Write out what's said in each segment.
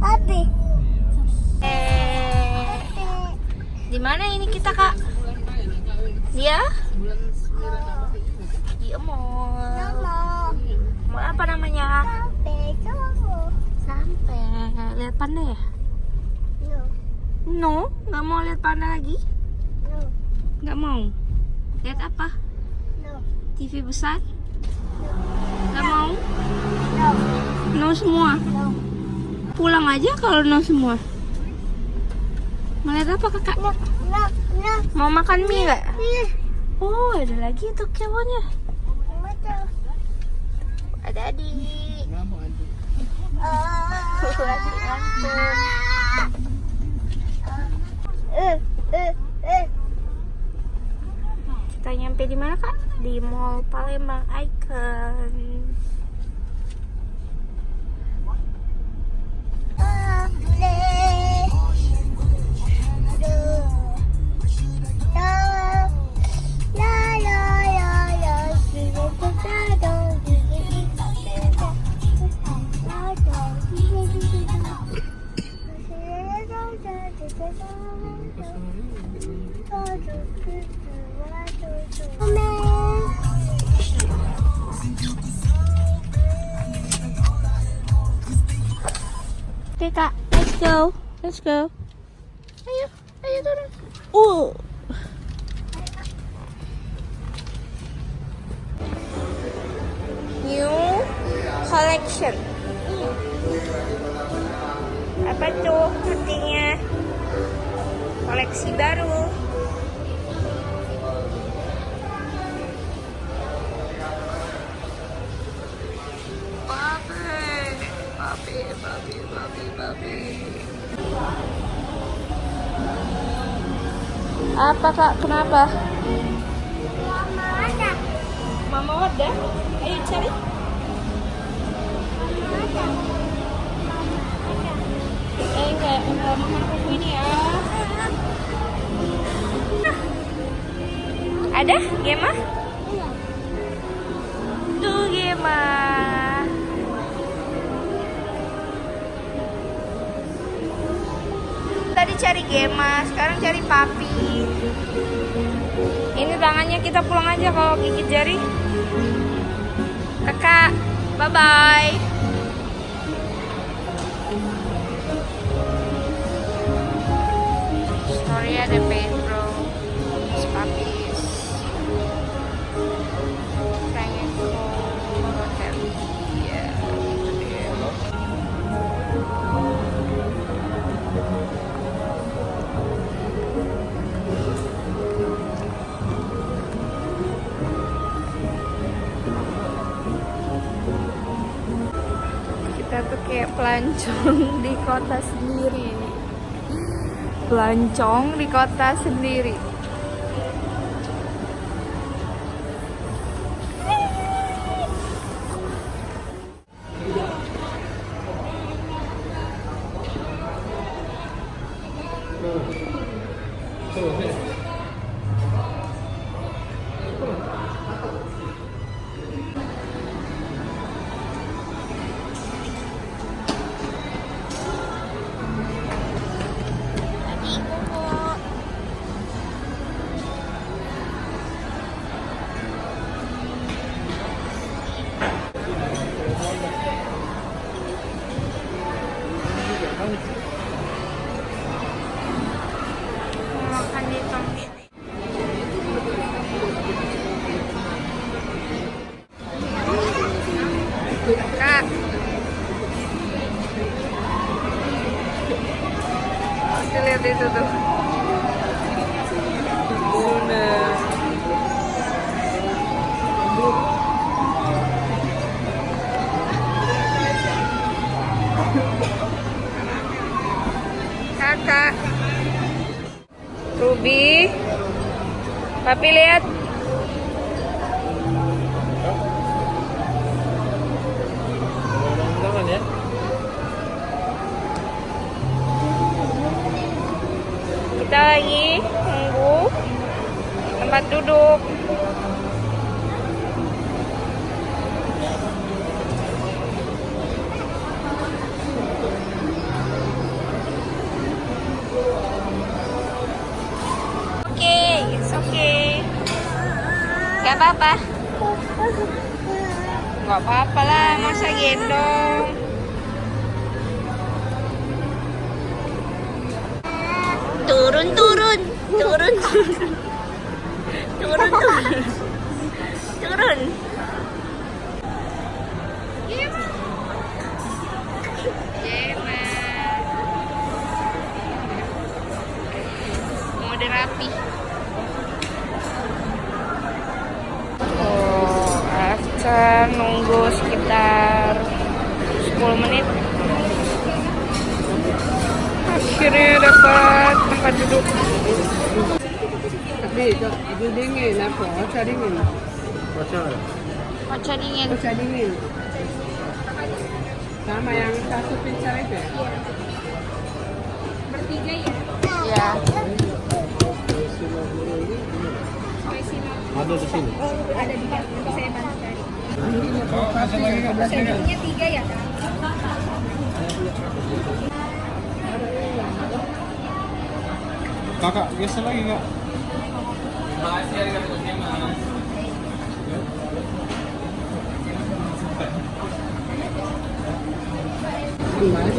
Papi. Di mana ini kita, Kak? Dia? Dia mall. Mall apa namanya? Sampai. Lihat panda ya? No, nggak mau lihat panda lagi? Nggak mau. Lihat apa? TV besar? Nggak mau? No semua. Pulang aja kalau no semua. Mau lihat apa, Kakak? Mau makan mie nggak? Oh, ada lagi tuh kemonnya. Ada adik. Adik ngantuk. Kita nyampe di mana, Kak? Di Mall Palembang Icon. Oke, Kak, let's go. Ayo turun. New collection. Apa tuh artinya? Koleksi baru. Papi. Apa, Kak? Kenapa? Mama ada. Ayo cari. Enggak, mama aku ini ya. Ada Gema? Tuh Gema. Tadi cari Gema, sekarang cari Papi. Ini tangannya, kita pulang aja kalau gigit jari. Kakak, bye-bye. Story ada Pedro, Papis. Pengen ke hotel. Iya, itu dia. Kita tuh kayak pelancong di kota sendiri. Pelancong di kota sendiri. Makan di tong ini. Kak, kita lihat itu tuh. Kakak, Ruby, Papi lihat. Ya. Kita lagi nunggu tempat duduk. Nggak apa-apa. Nggak apa-apa lah, masa gendong. Turun, turun. Turun, turun. Turun, turun. Turun. Mode rapi. After nunggu sekitar 10 menit, akhirnya dapat tempat duduk. Tapi itu dingin apa? Ocha dingin. Ocha dingin. Ocha dingin. Sama yang satu pizza itu ya? Bertiga ya? Ya. Ada di sini. Ada di kantor, saya bantu tadi. Ini 3 ya? Kakak, geser lagi kak.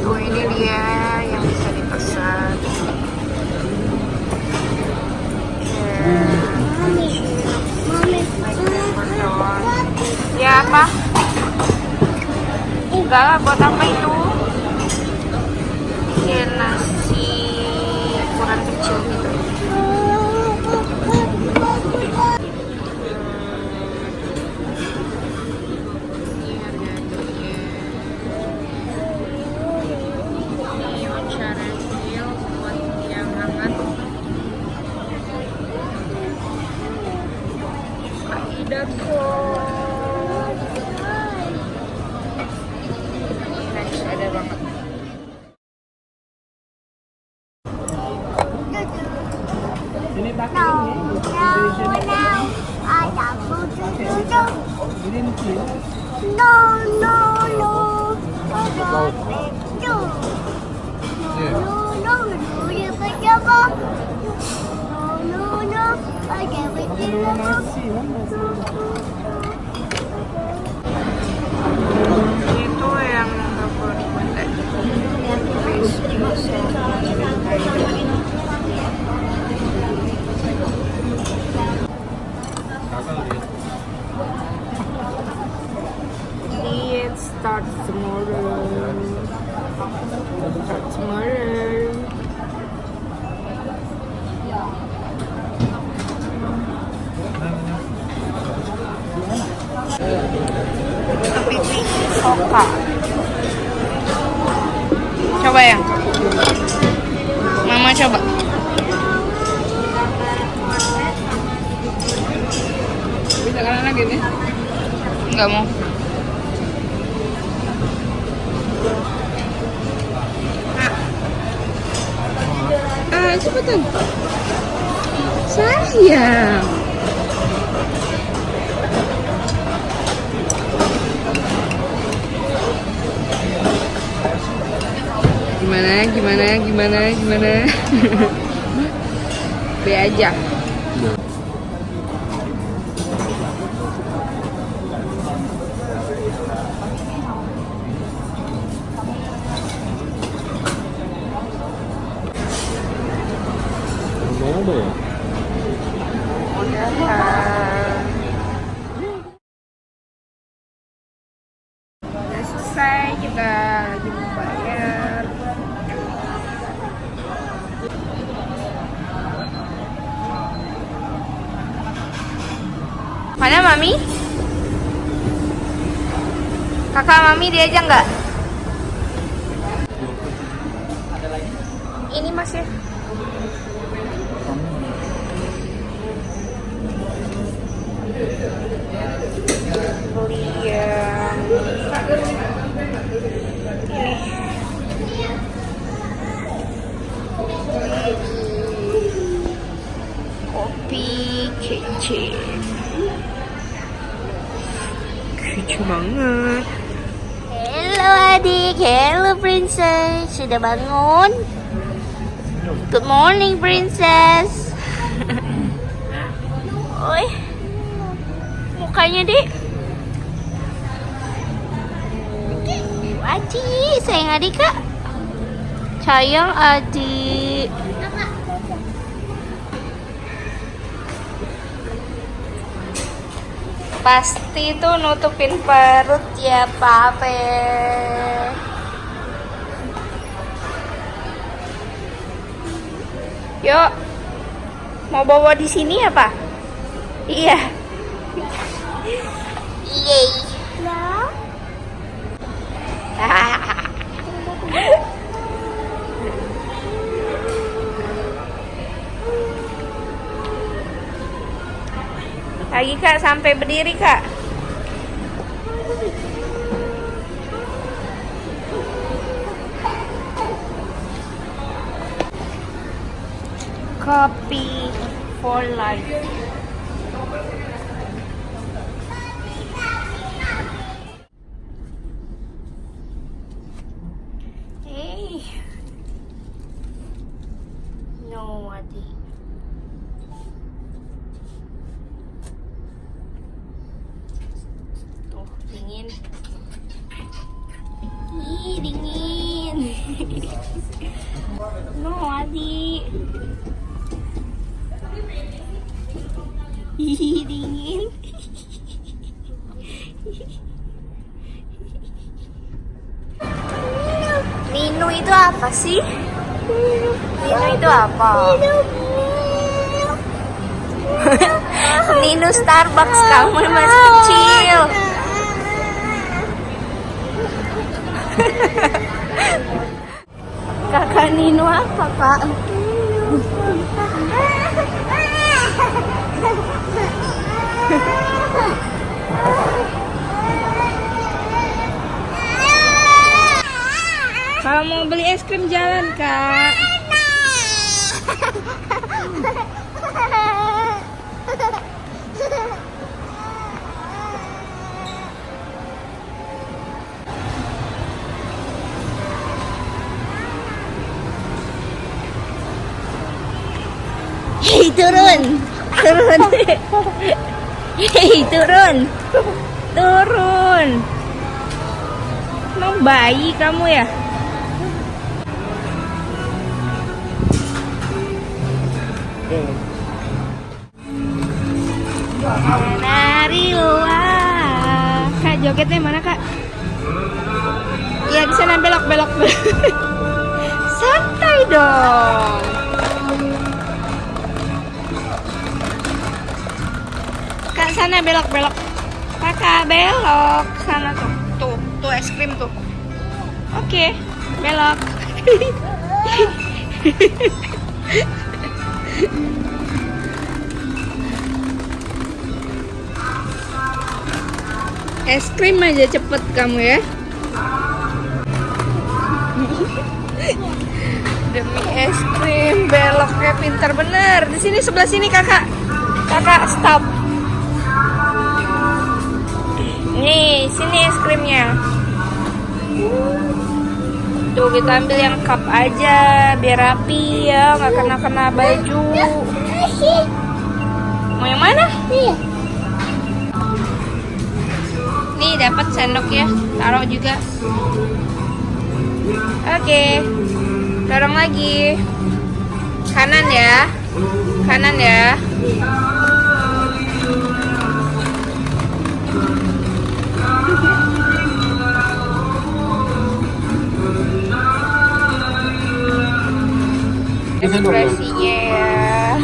Oh, ini dia yang bisa dipesan. Ya apa? Enggak lah, buat apa itu? Ya nasi ukuran kecil gitu. Ini ocha refill buat yang hangat. Aidat kok. Ada banget. Ini pakai Itu yang 25 tadi. Let's start tomorrow. Start tomorrow. Kepiting soka. Coba ya. Mama coba. Bisa kanan lagi nih. Enggak mau. Cepetan. Sayang. Gimana? Be aja. Mana ya? Udah. Udah selesai, kita lagi mau bayar. Mana Mami? Kakak Mami diajak nggak? Ini masih. Beli yang ini. Kopi kece. Kece banget. Hello adik, hello princess. Sudah bangun? Good morning princess. Oi. mukanya, Dek. Adik, sayang adik, Kak. Sayang adik. Pasti tuh nutupin perut ya, Pape. Yuk, mau bawa di sini ya, Pak? Iya. Yeay. Lagi, Kak, sampai berdiri, Kak. Kopi for life. Hey. No, Adi. Tuh, dingin. Ih, dingin. No, Adi. Ih, dingin. Nino itu apa sih? Nino itu apa? Nino Starbucks, kamu masih kecil. Kakak Nino apa, Kak? Kalau mau beli es krim jalan, Kak. Hei, turun. Turun. Hei, turun. Turun. Mau bayi kamu ya? Menari luar. Kak, jogetnya mana, Kak? Ya, di sana belok-belok. Santai dong. Kak, sana belok-belok. Kakak belok sana tuh. Tuh es krim tuh. Oke, belok. Es krim aja cepet kamu ya. Demi es krim beloknya pintar bener. Di sini sebelah sini, Kakak. Kakak stop. Nih, sini es krimnya. Tuh, kita ambil yang cup aja biar rapi ya, nggak kena baju. Mau yang mana? Nih, dapat sendok ya, taruh juga. Oke, dorong lagi. Kanan ya, kanan ya. Ekspresinya ya,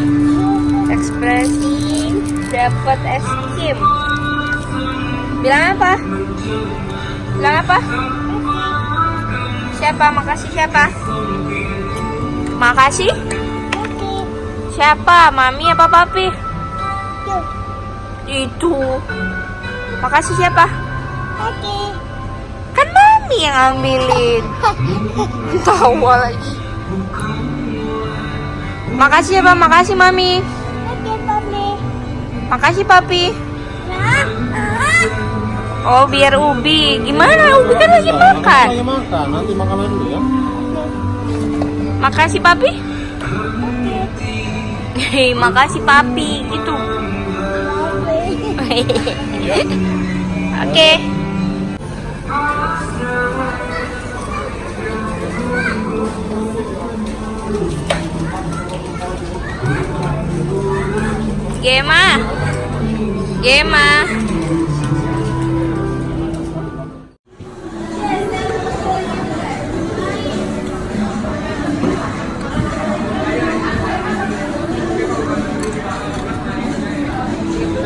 ekspresi dapat es krim. Bilang apa? Bilang apa? Siapa? Makasih siapa? Makasih? Siapa? Mami apa papi? Itu. Makasih siapa? Kan Mami yang ambilin. Tawa lagi. Makasih ya, Pak. Makasih, Mami. Makasih, Papi. Oh, biar Ubi. Gimana? Ubi kan lagi makan. Lagi makan. Nanti makan dulu ya. Makasih, Papi. Hei, makasih, Papi. Gitu. Oke. Gema. Gema.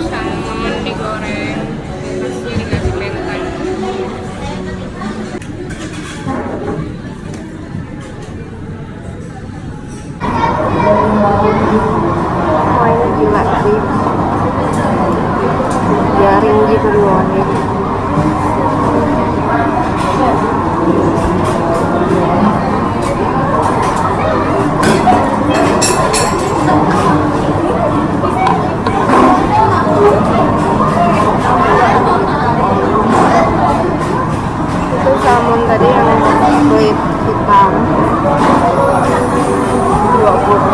Salmon digoreng, terus dikasih mentai. Wah ini gila sih, jaring gitu doangnya. Itu salmon tadi yang kulit hitam 20.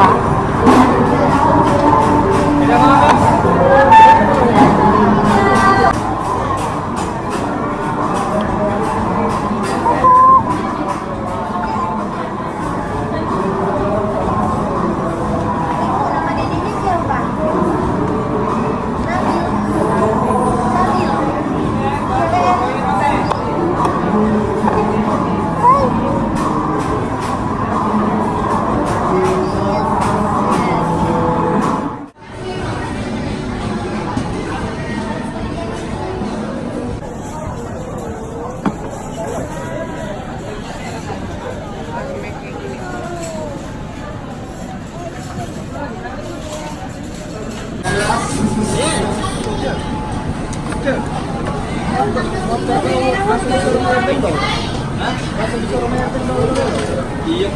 Iya.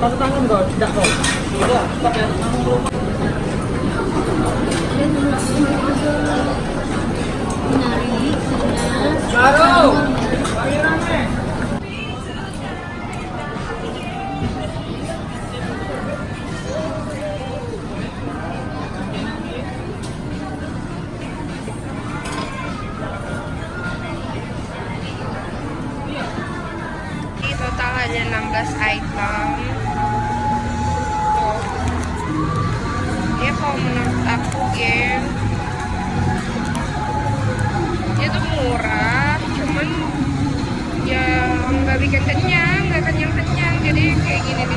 Pakai tangan kok, tidak kok. Sudah, pakai tangan belum. Baru. Lagi rame. Total ada 16 item. Tuh. Dia kalau menurut aku dia tuh murah, cuman ya nggak bikin kenyang, nggak kenyang-kenyang. Jadi kayak gini nih